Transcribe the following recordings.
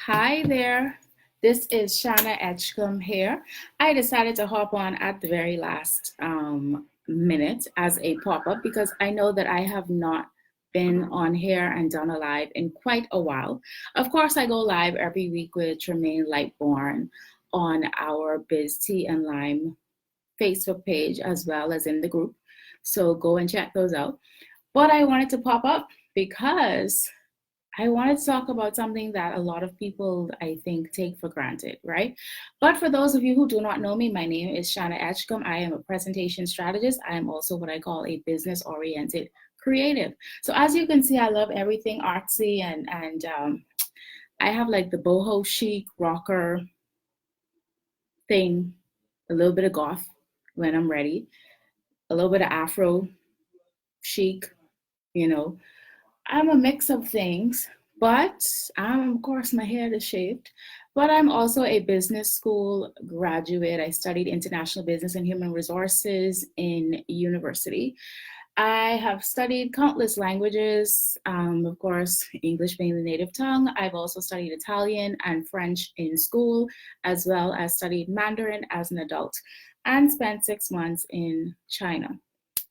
Hi there. This is Shana Edgecombe here. I decided to hop on at the very last minute as a pop up because I know that I have not been on here and done a live in quite a while. Of course, I go live every week with Tremaine Lightborn on our Biz Tea and Lime Facebook page as well as in the group. So go and check those out. But I wanted to pop up because I wanted to talk about something that a lot of people, I think, take for granted, right? But for those of you who do not know me, my name is Shana Edgecombe. I am a presentation strategist. I am also what I call a business oriented creative. So as you can see, I love everything artsy and I have like the boho chic rocker thing, a little bit of goth when I'm ready, a little bit of Afro chic, you know, I'm a mix of things, but of course, my hair is shaved. But I'm also a business school graduate. I studied international business and human resources in university. I have studied countless languages, of course, English being the native tongue. I've also studied Italian and French in school, as well as studied Mandarin as an adult and spent 6 months in China.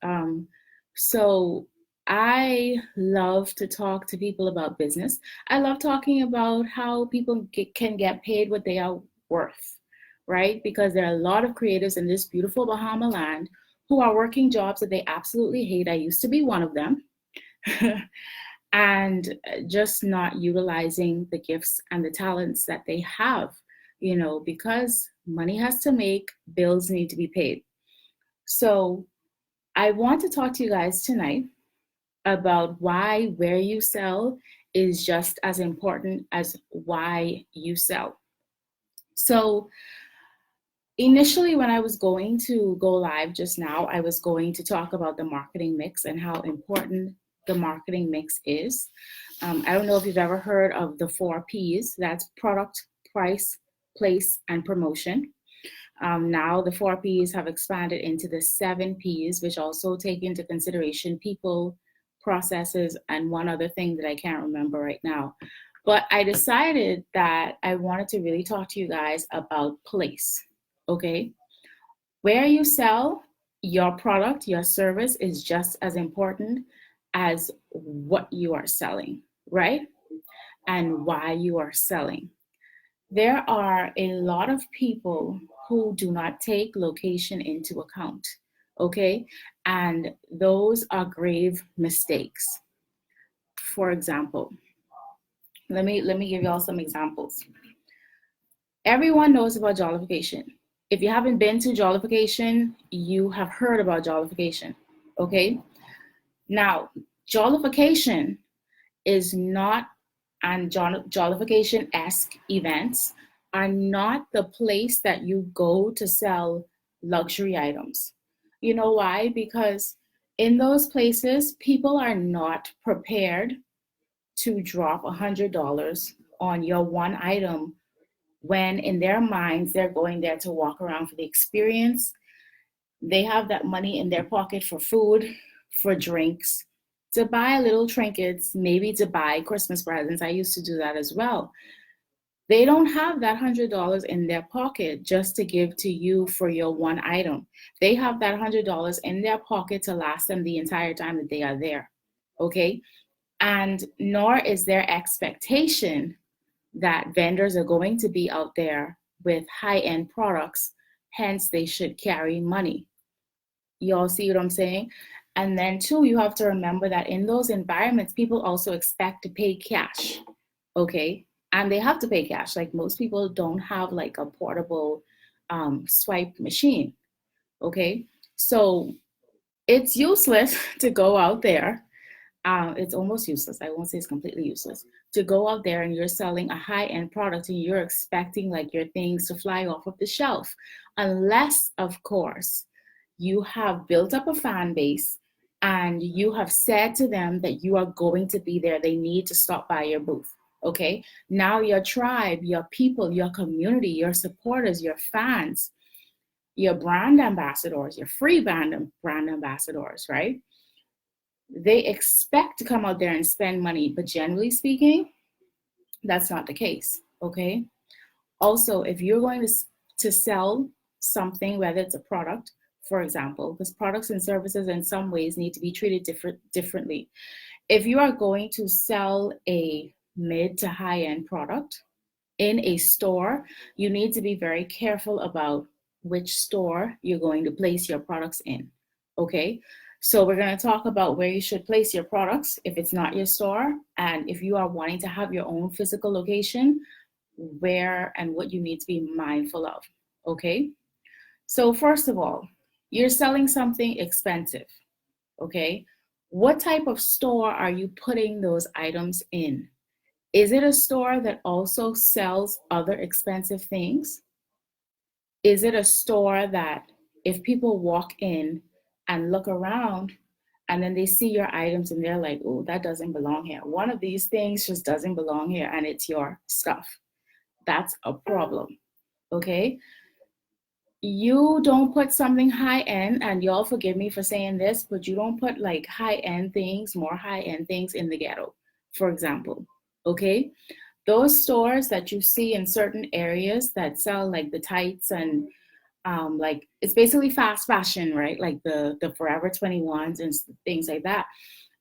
Um, so I love to talk to people about business. I love talking about how people can get paid what they are worth, right? Because there are a lot of creatives in this beautiful Bahama land who are working jobs that they absolutely hate. I used to be one of them. And just not utilizing the gifts and the talents that they have, because money has to make, bills need to be paid. So I want to talk to you guys tonight about why where you sell is just as important as why you sell. So, initially, when I was going to go live just now, I was going to talk about the marketing mix and how important the marketing mix is. I don't know if you've ever heard of the 4 P's. That's product, price, place, and promotion. Now the 4 P's have expanded into the 7 P's, which also take into consideration people, processes, and one other thing that I can't remember right now. But I decided that I wanted to really talk to you guys about place. Okay. Where you sell your product, your service is just as important as what you are selling, right? And why you are selling. There are a lot of people who do not take location into account, okay? And those are grave mistakes. For example, let me give y'all some examples. Everyone knows about jollification. If you haven't been to jollification, you have heard about jollification, okay? Now, jollification is not, and jollification-esque events are not the place that you go to sell luxury items. You know why? Because in those places, people are not prepared to drop $100 on your one item when in their minds they're going there to walk around for the experience. They have that money in their pocket for food, for drinks, to buy little trinkets, maybe to buy Christmas presents. I used to do that as well. They don't have that $100 in their pocket just to give to you for your one item. They have that $100 in their pocket to last them the entire time that they are there. Okay. And nor is their expectation that vendors are going to be out there with high end products, hence, they should carry money. Y'all see what I'm saying? And then, two, you have to remember that in those environments, people also expect to pay cash, okay? And they have to pay cash. Like most people don't have like a portable swipe machine, okay? So it's useless to go out there. It's almost useless. I won't say it's completely useless to go out there and you're selling a high end product and you're expecting like your things to fly off of the shelf, unless, of course, you have built up a fan base and you have said to them that you are going to be there. They need to stop by your booth. Okay. Now your tribe, your people, your community, your supporters, your fans, your brand ambassadors, your free brand ambassadors, right? They expect to come out there and spend money, but generally speaking, that's not the case. okay? Also, if you're going to sell something, whether it's a product, for example, because products and services in some ways need to be treated differently. If you are going to sell a mid to high end product in a store, you need to be very careful about which store you're going to place your products in. Okay. So we're going to talk about where you should place your products if it's not your store. And if you are wanting to have your own physical location, where and what you need to be mindful of. Okay. So, first of all, you're selling something expensive. Okay. What type of store are you putting those items in? Is it a store that also sells other expensive things? Is it a store that if people walk in and look around and then they see your items and they're like, oh, that doesn't belong here. One of these things just doesn't belong here and it's your stuff. That's a problem. Okay. You don't put something high end, and y'all forgive me for saying this, but you don't put like high end things, more high end things in the ghetto, for example. Okay. Those stores that you see in certain areas that sell like the tights and like it's basically fast fashion, right? Like the Forever 21s and things like that,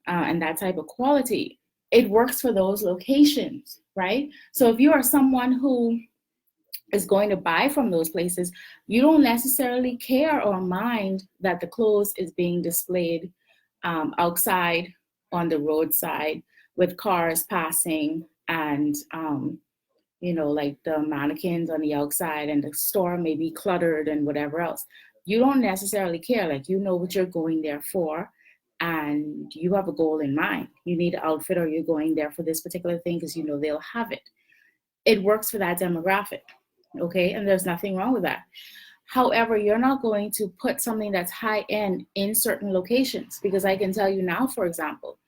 and that type of quality. It works for those locations, right? So if you are someone who is going to buy from those places, you don't necessarily care or mind that the clothes is being displayed outside on the roadside with cars passing and like the mannequins on the outside and the store may be cluttered and whatever else. You don't necessarily care. Like, you know what you're going there for and you have a goal in mind. You need an outfit or you're going there for this particular thing because you know they'll have it. It works for that demographic. Okay. And there's nothing wrong with that. However, you're not going to put something that's high end in certain locations because I can tell you now, for example,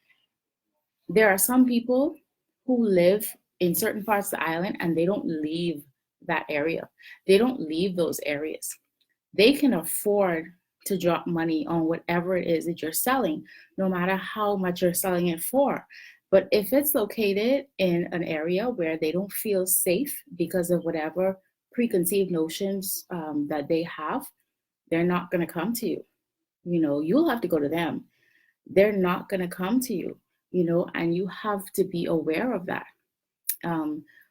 there are some people who live in certain parts of the island and they don't leave that area. They don't leave those areas. They can afford to drop money on whatever it is that you're selling, no matter how much you're selling it for. But if it's located in an area where they don't feel safe because of whatever preconceived notions that they have, they're not going to come to you. You'll have to go to them. They're not going to come to you, and you have to be aware of that.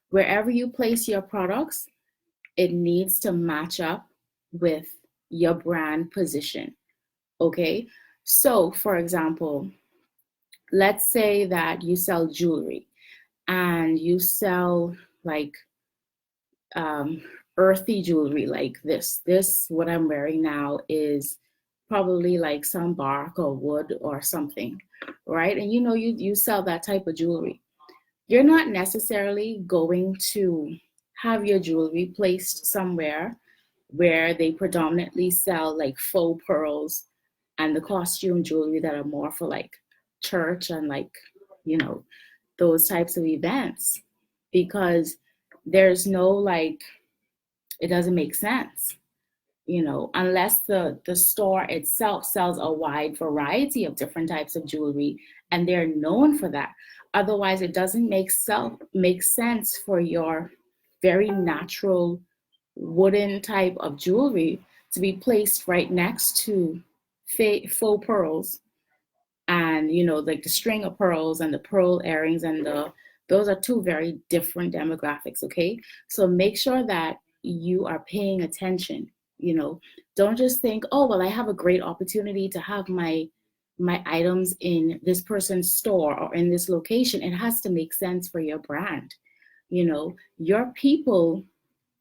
Wherever you place your products, it needs to match up with your brand position. Okay. So, for example, let's say that you sell jewelry and you sell like earthy jewelry like this what I'm wearing now is probably like some bark or wood or something, right? And you sell that type of jewelry. You're not necessarily going to have your jewelry placed somewhere where they predominantly sell like faux pearls and the costume jewelry that are more for like church and like you know those types of events, because there's no like, it doesn't make sense, unless the store itself sells a wide variety of different types of jewelry and they're known for that. Otherwise, it doesn't make sense for your very natural wooden type of jewelry to be placed right next to faux pearls and like the string of pearls and the pearl earrings and those are two very different demographics. Okay, so make sure that you are paying attention. Don't just think, oh well, I have a great opportunity to have my items in this person's store or in this location. It has to make sense for your brand. Your people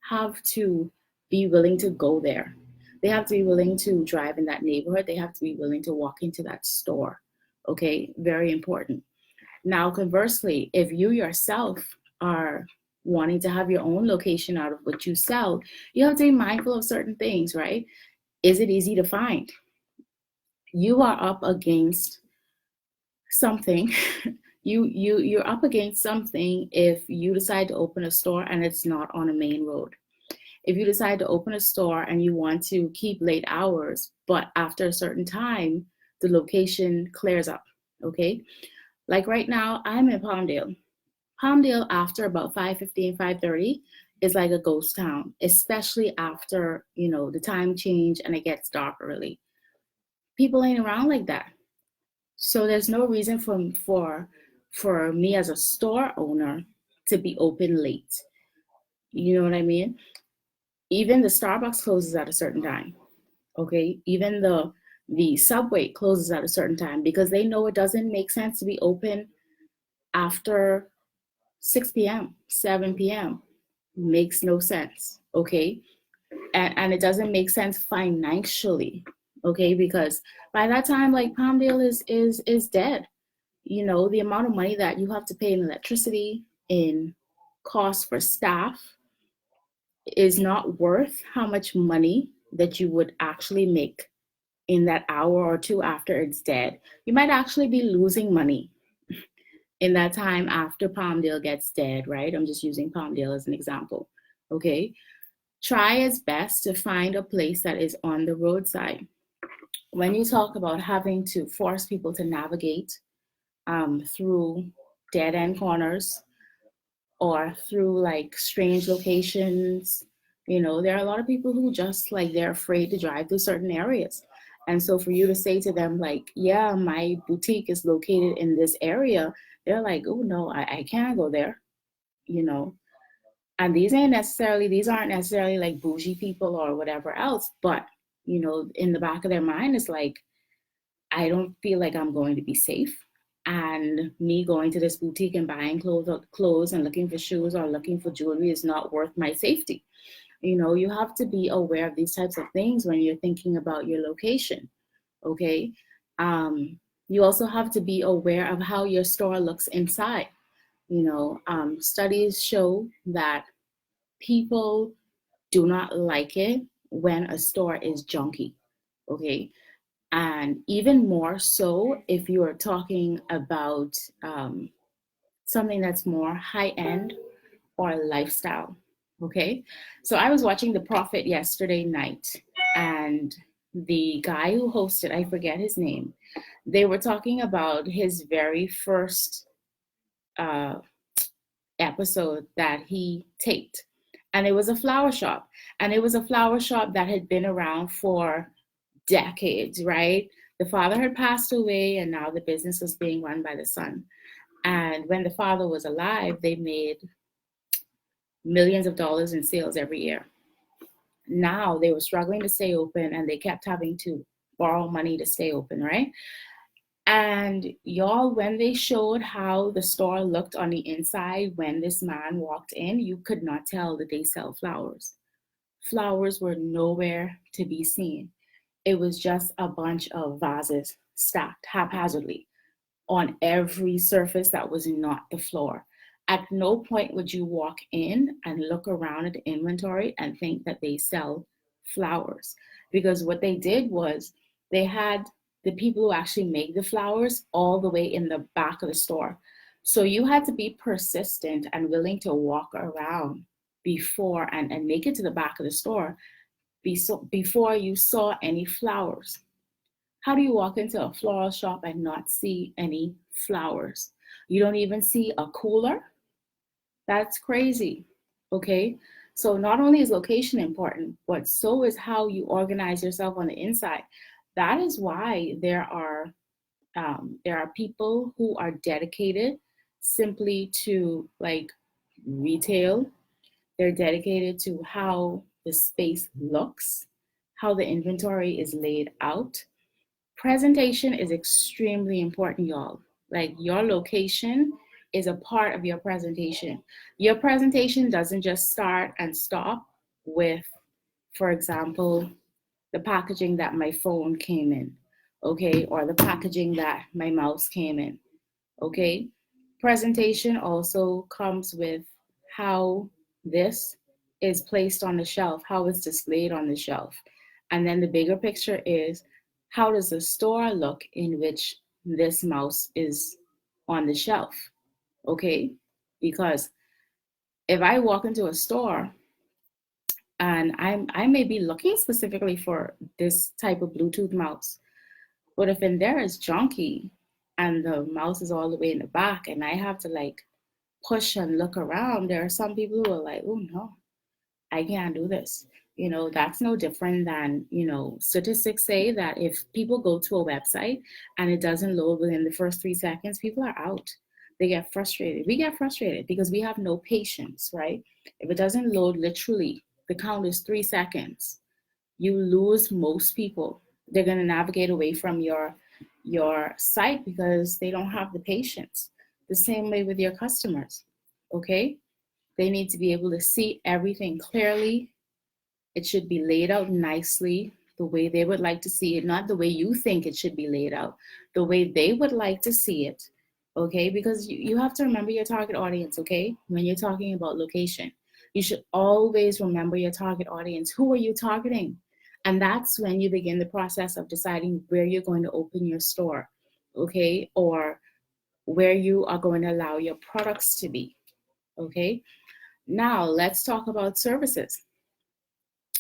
have to be willing to go there. They have to be willing to drive in that neighborhood. They have to be willing to walk into that store. Okay, very important. Now, conversely, if you yourself are wanting to have your own location out of what you sell, you have to be mindful of certain things, right? Is it easy to find? You are up against something. You're up against something if you decide to open a store and it's not on a main road. If you decide to open a store and you want to keep late hours, but after a certain time, the location clears up. Okay. Like right now, I'm in Palmdale. Palmdale after about 5:15, 5:30 is like a ghost town, especially after, the time change and it gets dark early. People ain't around like that. So there's no reason for me as a store owner to be open late. You know what I mean? Even the Starbucks closes at a certain time. Okay? Even the Subway closes at a certain time because they know it doesn't make sense to be open after 6 p.m., 7 p.m. Makes no sense. Okay? And it doesn't make sense financially. Okay? Because by that time, like, Palmdale is dead. The amount of money that you have to pay in electricity, in cost for staff, is not worth how much money that you would actually make in that hour or two after it's dead. You might actually be losing money in that time after Palmdale gets dead, right? I'm just using Palmdale as an example. Okay. Try as best to find a place that is on the roadside. When you talk about having to force people to navigate through dead end corners or through like strange locations, there are a lot of people who just like they're afraid to drive through certain areas. And so for you to say to them, like, yeah, my boutique is located in this area, they're like, oh no, I can't go there, you know. And these aren't necessarily like bougie people or whatever else, but in the back of their mind, it's like, I don't feel like I'm going to be safe. And me going to this boutique and buying clothes and looking for shoes or looking for jewelry is not worth my safety. You have to be aware of these types of things when you're thinking about your location. Okay. You also have to be aware of how your store looks inside. Studies show that people do not like it when a store is junky. Okay. And even more so if you are talking about something that's more high end or lifestyle. Okay. So I was watching The Prophet yesterday night, and the guy who hosted, I forget his name, they were talking about his very first uh, episode that he taped. And it was a flower shop. And it was a flower shop that had been around for decades, right? The father had passed away, and now the business was being run by the son. And when the father was alive, they made millions of dollars in sales every year. Now they were struggling to stay open, and they kept having to borrow money to stay open, right? And y'all, when they showed how the store looked on the inside when this man walked in, you could not tell that they sell flowers. Flowers were nowhere to be seen. It was just a bunch of vases stacked haphazardly on every surface that was not the floor. At no point would you walk in and look around at the inventory and think that they sell flowers. Because what they did was they had the people who actually make the flowers all the way in the back of the store. So you had to be persistent and willing to walk around before and make it to the back of the store before you saw any flowers. How do you walk into a floral shop and not see any flowers? You don't even see a cooler? That's crazy. Okay. So not only is location important, but so is how you organize yourself on the inside. That is why there are people who are dedicated simply to like retail. They're dedicated to how the space looks, how the inventory is laid out. Presentation is extremely important, y'all. Like, your location is a part of your presentation. Your presentation doesn't just start and stop with, for example, the packaging that my phone came in, okay, or the packaging that my mouse came in, okay. Presentation also comes with how this is placed on the shelf, how it's displayed on the shelf. And then the bigger picture is, how does the store look in which this mouse is on the shelf? Okay? Because if I walk into a store and I may be looking specifically for this type of Bluetooth mouse, but if in there is junky and the mouse is all the way in the back and I have to like push and look around, there are some people who are like, oh no, I can't do this. That's no different than, statistics say that if people go to a website and it doesn't load within the first 3 seconds, people are out. They get frustrated. We get frustrated because we have no patience, right? If it doesn't load, literally, the count is 3 seconds. You lose most people. They're going to navigate away from your site because they don't have the patience. The same way with your customers, okay? They need to be able to see everything clearly. It should be laid out nicely, the way they would like to see it, not the way you think it should be laid out, the way they would like to see it, okay? Because you have to remember your target audience, okay? When you're talking about location, you should always remember your target audience. Who are you targeting? And that's when you begin the process of deciding where you're going to open your store, okay? Or where you are going to allow your products to be, okay? Now, let's talk about services.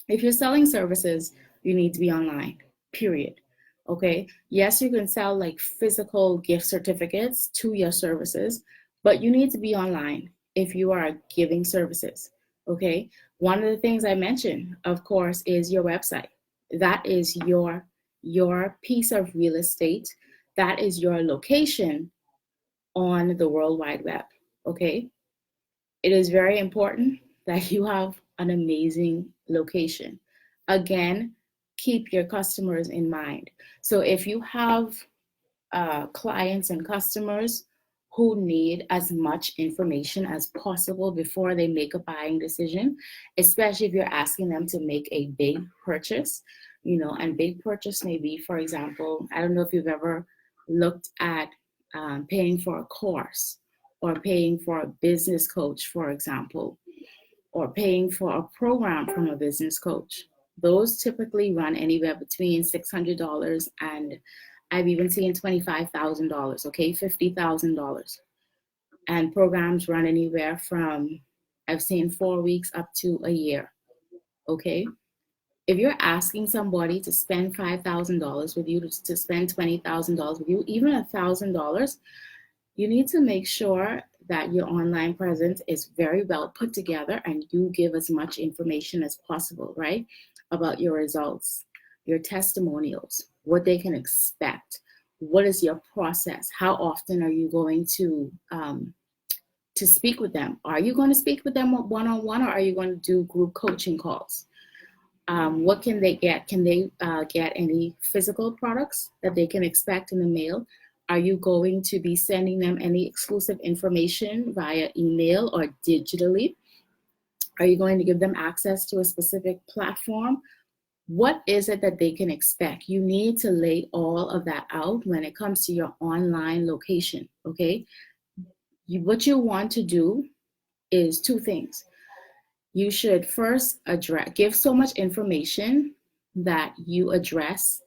If you're selling services, you need to be online, period. Okay. Yes, you can sell like physical gift certificates to your services, but you need to be online if you are giving services. Okay. One of the things I mentioned, of course, is your website. That is your piece of real estate. That is your location on the World Wide Web. Okay. It is very important that you have an amazing location. Again, keep your customers in mind. So if you have clients and customers who need as much information as possible before they make a buying decision, especially if you're asking them to make a big purchase, and big purchase may be, for example, I don't know if you've ever looked at paying for a course or paying for a business coach, for example, or paying for a program from a business coach. Those typically run anywhere between $600 and I've even seen $25,000, okay, $50,000. And programs run anywhere from, I've seen 4 weeks up to a year, okay? If you're asking somebody to spend $5,000 with you, to spend $20,000 with you, even $1,000, you need to make sure that your online presence is very well put together and you give as much information as possible, right? About your results, your testimonials, what they can expect, what is your process, how often are you going to speak with them? Are you going to speak with them one-on-one, or are you going to do group coaching calls? What can they get? Can they get any physical products that they can expect in the mail? Are you going to be sending them any exclusive information via email or digitally? Are you going to give them access to a specific platform? What is it that they can expect? You need to lay all of that out when it comes to your online location, okay? What you want to do is two things. You should first give so much information that you address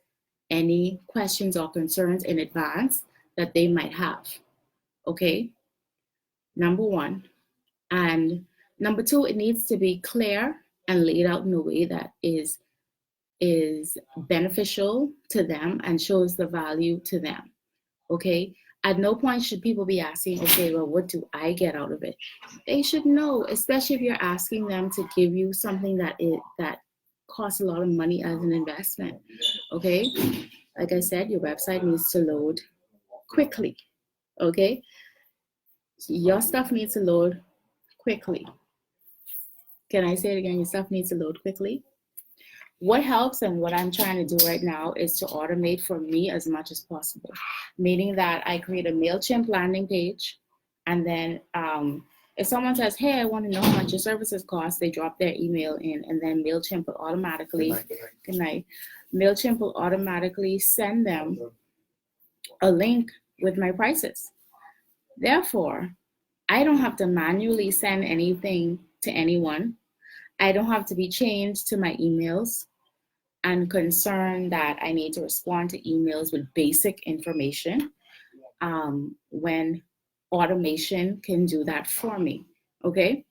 any questions or concerns in advance that they might have, okay? Number one. And number two, it needs to be clear and laid out in a way that is beneficial to them and shows the value to them, okay? At no point should people be asking, okay, well, what do I get out of it? They should know, especially if you're asking them to give you something that costs a lot of money as an investment, okay? Like I said, your website needs to load quickly, okay? Your stuff needs to load quickly. Can I say it again? Your stuff needs to load quickly. What helps and what I'm trying to do right now is to automate for me as much as possible, meaning that I create a MailChimp landing page, and then if someone says, hey, I want to know how much your services cost, they drop their email in, and then MailChimp will automatically, good night. MailChimp will automatically send them a link with my prices. Therefore, I don't have to manually send anything to anyone. I don't have to be chained to my emails and concerned that I need to respond to emails with basic information when automation can do that for me, okay?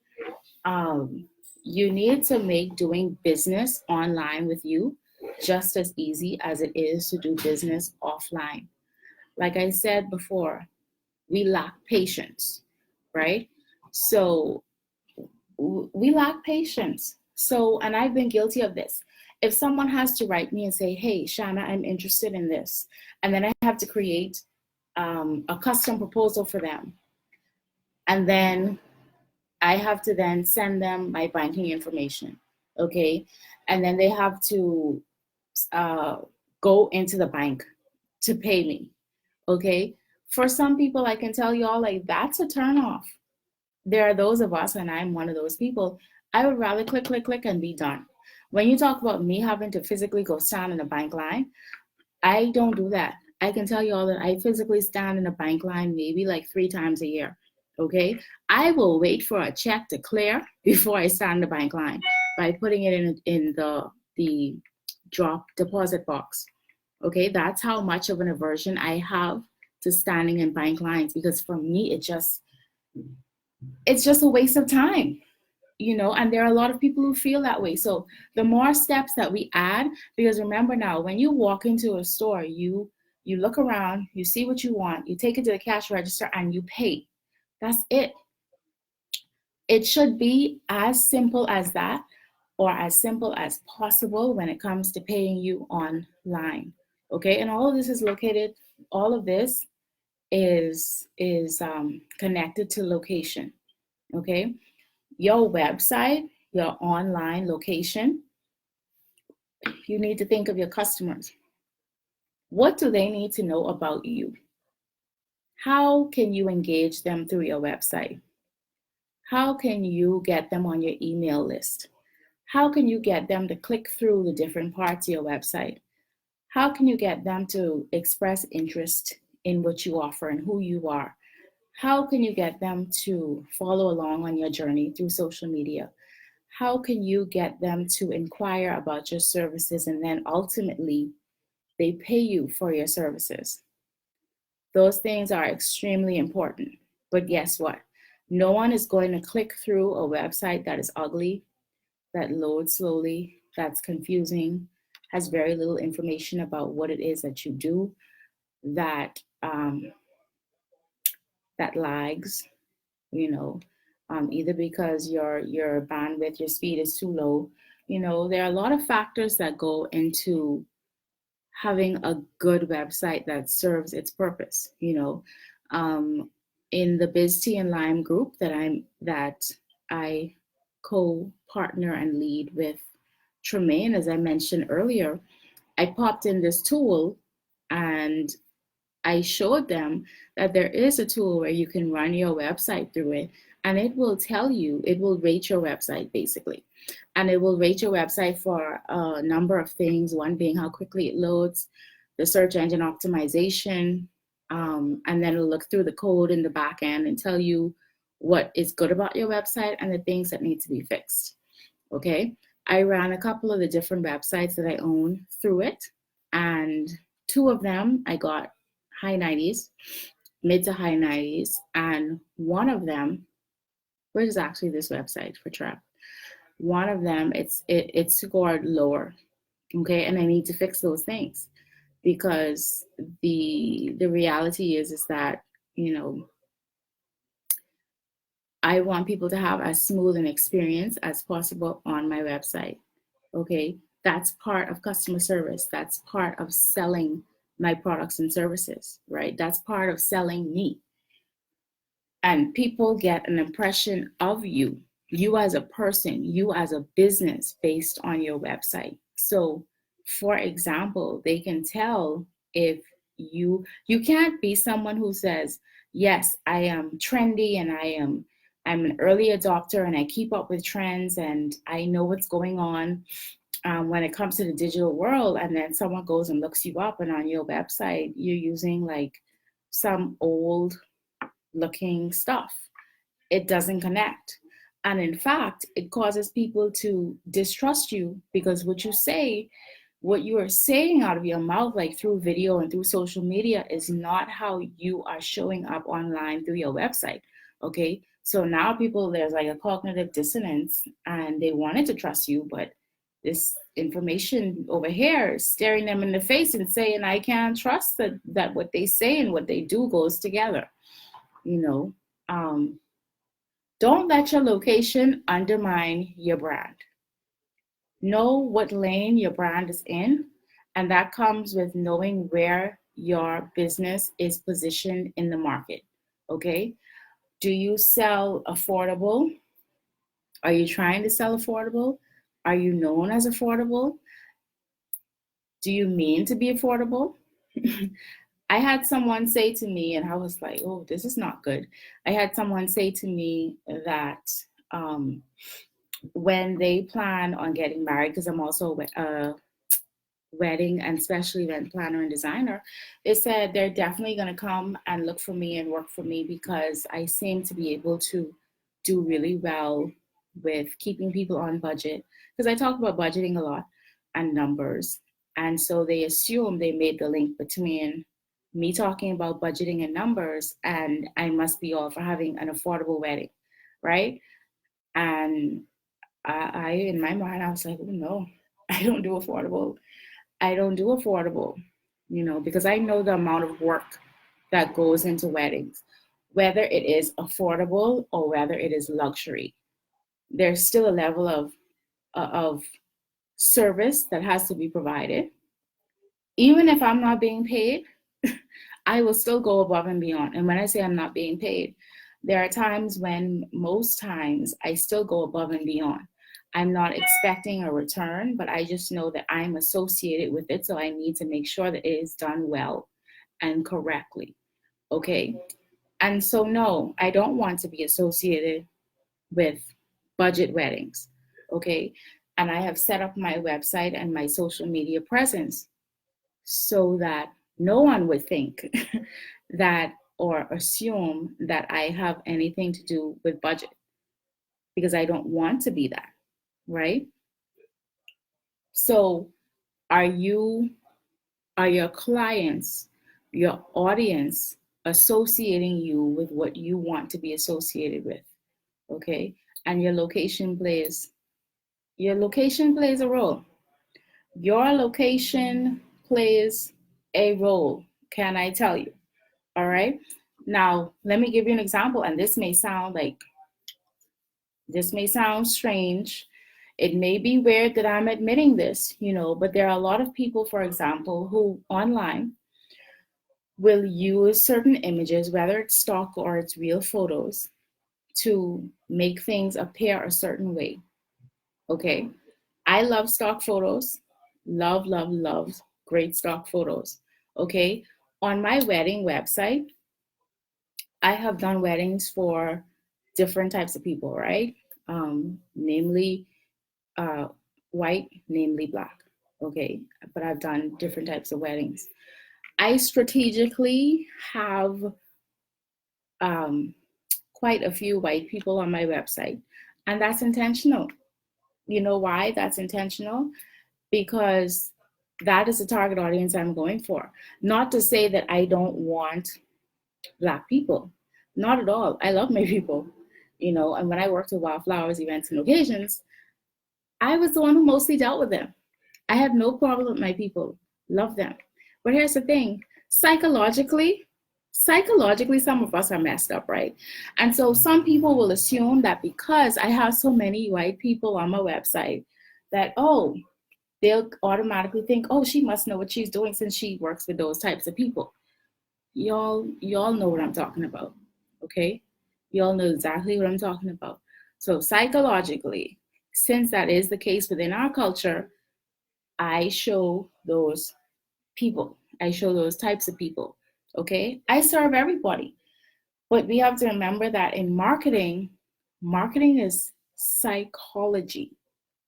You need to make doing business online with you just as easy as it is to do business offline. Like I said before, we lack patience, right? So we lack patience. So, and I've been guilty of this. If someone has to write me and say, hey, Shana, I'm interested in this, and then I have to create a custom proposal for them, and then I have to then send them my banking information, okay? And then they have to uh, go into the bank to pay me, okay? For some people, I can tell y'all, like, that's a turnoff. There are those of us, and I'm one of those people, I would rather click, click, click and be done. When you talk about me having to physically go stand in a bank line, I don't do that. I can tell you all that I physically stand in a bank line maybe like 3 times a year. Okay. I will wait for a check to clear before I stand in the bank line by putting it in the drop deposit box. Okay. That's how much of an aversion I have to standing in bank lines, because for me it's just a waste of time, and there are a lot of people who feel that way. So the more steps that we add, because remember now, when you walk into a store, you look around, you see what you want, you take it to the cash register and you pay. That's it. It should be as simple as that, or as simple as possible when it comes to paying you online. Okay, and all of this is connected to location. Okay, your website, your online location, you need to think of your customers. What do they need to know about you? How can you engage them through your website? How can you get them on your email list? How can you get them to click through the different parts of your website? How can you get them to express interest in what you offer and who you are? How can you get them to follow along on your journey through social media? How can you get them to inquire about your services and then ultimately they pay you for your services? Those things are extremely important. But guess what? No one is going to click through a website that is ugly, that loads slowly, that's confusing, has very little information about what it is that you do, that that lags, either because your bandwidth, your speed is too low. There are a lot of factors that go into having a good website that serves its purpose. In the Biz Tea and Lime group that I co-partner and lead with Tremaine, as I mentioned earlier, I popped in this tool and I showed them that there is a tool where you can run your website through it, and it will tell you, it will rate your website basically. And it will rate your website for a number of things, one being how quickly it loads, the search engine optimization, and then it'll look through the code in the back end and tell you what is good about your website and the things that need to be fixed. Okay. I ran a couple of the different websites that I own through it, and 2 of them I got high 90s, mid to high 90s, and one of them, which is actually this website for Trap, one of them it scored lower. Okay, and I need to fix those things, because the reality is that I want people to have as smooth an experience as possible on my website. Okay, that's part of customer service. That's part of selling my products and services, right? That's part of selling me. And people get an impression of you as a person, you as a business, based on your website. So, for example, they can tell if you can't be someone who says, yes, I am trendy and I'm an early adopter and I keep up with trends and I know what's going on when it comes to the digital world, and then someone goes and looks you up and on your website you're using like some old looking stuff. It doesn't connect. And in fact, it causes people to distrust you, because what you are saying out of your mouth, like through video and through social media, is not how you are showing up online through your website. Okay. So now there's like a cognitive dissonance and they wanted to trust you, but this information over here is staring them in the face and saying, I can't trust that what they say and what they do goes together. Um, Don't let your location undermine your brand. Know what lane your brand is in, and that comes with knowing where your business is positioned in the market. Okay? Do you sell affordable? Are you trying to sell affordable? Are you known as affordable? Do you mean to be affordable? I had someone say to me, and I was like, oh, this is not good. I had someone say to me that um, when they plan on getting married, because I'm also a wedding and special event planner and designer, they said they're definitely going to come and look for me and work for me because I seem to be able to do really well with keeping people on budget. Because I talk about budgeting a lot and numbers. And so they assume they made the link between me talking about budgeting and numbers and I must be all for having an affordable wedding, right? And I in my mind, I was like, oh no, I don't do affordable. I don't do affordable, because I know the amount of work that goes into weddings, whether it is affordable or whether it is luxury. There's still a level of service that has to be provided. Even if I'm not being paid, I will still go above and beyond. And when I say I'm not being paid, there are times when most times I still go above and beyond. I'm not expecting a return, but I just know that I'm associated with it. So I need to make sure that it is done well and correctly. Okay. And so, no, I don't want to be associated with budget weddings. Okay. And I have set up my website and my social media presence so that no one would think that or assume that I have anything to do with budget because I don't want to be that, right? So, are you are your clients, your audience associating you with what you want to be associated with? Okay? And your location plays a role. Your location plays a role, can I tell you? All right. Now, let me give you an example, and this may sound strange. It may be weird that I'm admitting this, but there are a lot of people, for example, who online will use certain images, whether it's stock or it's real photos, to make things appear a certain way. Okay. I love stock photos. Love, love, love great stock photos. Okay. On my wedding website, I have done weddings for different types of people, right? Namely uh, white, namely black. Okay. But I've done different types of weddings. I strategically have um, quite a few white people on my website, and that's intentional. You know why that's intentional? Because that is the target audience I'm going for. Not to say that I don't want Black people, not at all. I love my people, and when I worked with Wildflowers events and occasions, I was the one who mostly dealt with them. I have no problem with my people, love them. But here's the thing, psychologically, some of us are messed up, right? And so some people will assume that because I have so many white people on my website, that, oh, they'll automatically think, oh, she must know what she's doing since she works with those types of people. Y'all know what I'm talking about, okay? Y'all know exactly what I'm talking about. So psychologically, since that is the case within our culture, I show those people. I show those types of people. Okay. I serve everybody. But we have to remember that in marketing is psychology.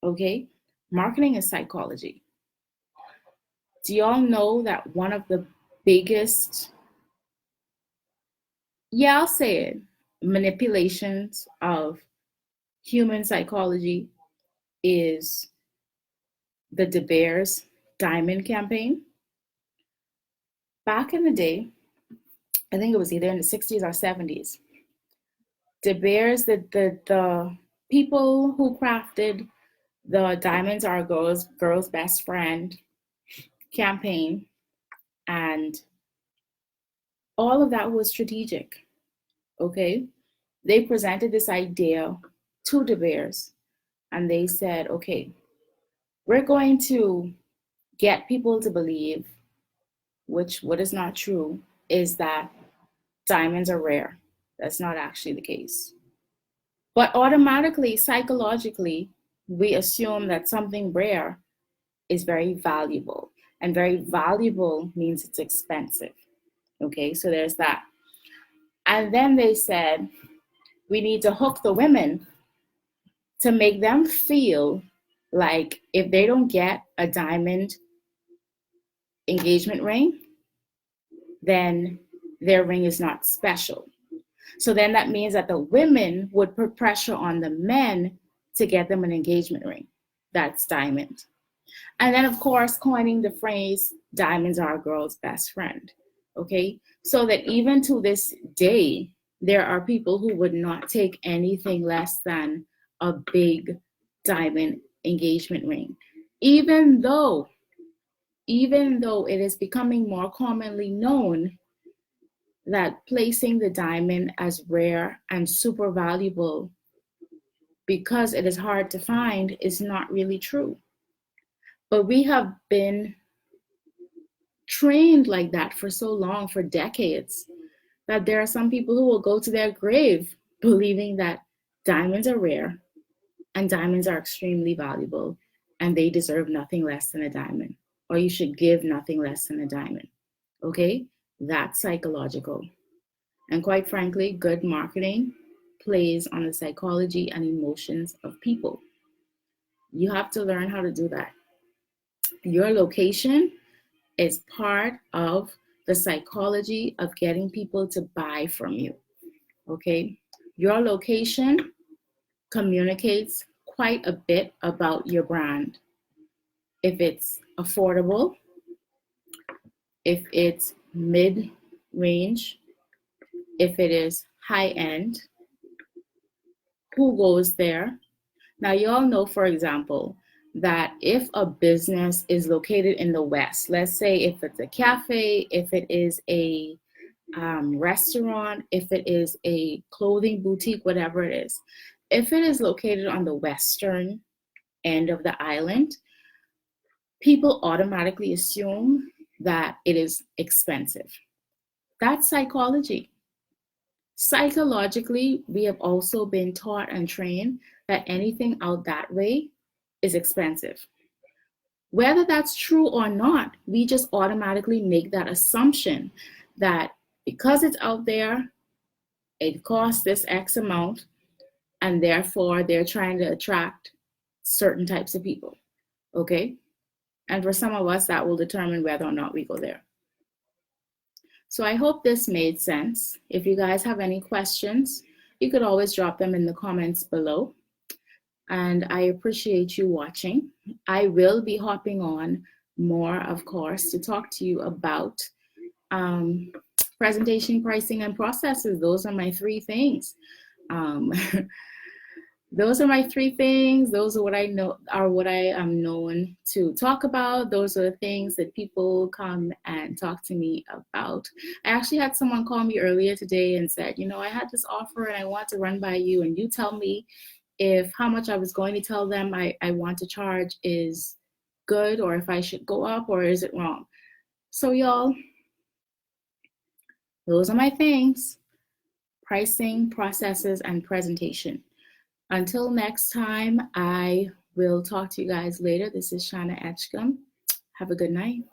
Okay. Marketing is psychology. Do y'all know that one of the biggest, yeah, I'll say it, manipulations of human psychology is the De Beers diamond campaign? Back in the day, I think it was either in the 60s or 70s. De Beers, the people who crafted the Diamonds Are a Girl's Best Friend campaign, and all of that was strategic. Okay. they presented this idea to De Beers, and they said, okay, we're going to get people to believe, which what is not true, is that diamonds are rare. That's not actually the case. But automatically, psychologically, we assume that something rare is very valuable. And very valuable means it's expensive. Okay, so there's that. And then they said, we need to hook the women to make them feel like if they don't get a diamond engagement ring, then their ring is not special. So then that means that the women would put pressure on the men to get them an engagement ring. That's diamond. And then, of course, coining the phrase, diamonds are a girl's best friend. Okay? So that even to this day, there are people who would not take anything less than a big diamond engagement ring. Even though it is becoming more commonly known that placing the diamond as rare and super valuable because it is hard to find is not really true. But we have been trained like that for so long, for decades, that there are some people who will go to their grave believing that diamonds are rare and diamonds are extremely valuable and they deserve nothing less than a diamond, or you should give nothing less than a diamond. Okay? That's psychological. And quite frankly, good marketing plays on the psychology and emotions of people. You have to learn how to do that. Your location is part of the psychology of getting people to buy from you. Okay? Your location communicates quite a bit about your brand. If it's affordable, if it's mid range, if it is high end, who goes there? Now, you all know, for example, that if a business is located in the West, let's say if it's a cafe, if it is a restaurant, if it is a clothing boutique, whatever it is, if it is located on the western end of the island, people automatically assume that it is expensive. That's psychology. Psychologically, we have also been taught and trained that anything out that way is expensive. Whether that's true or not, we just automatically make that assumption that because it's out there, it costs this X amount, and therefore they're trying to attract certain types of people. Okay? And for some of us, that will determine whether or not we go there. So I hope this made sense. If you guys have any questions, you could always drop them in the comments below. And I appreciate you watching. I will be hopping on more, of course, to talk to you about presentation, pricing, and processes. Those are my three things. Those are my three things. Those are what I am known to talk about. Those are the things that people come and talk to me about. I actually had someone call me earlier today and said, I had this offer and I want to run by you, and you tell me if how much I was going to tell them I want to charge is good, or if I should go up, or is it wrong. So y'all, those are my things: pricing, processes, and presentation. Until next time, I will talk to you guys later. This is Shana Etchcom. Have a good night.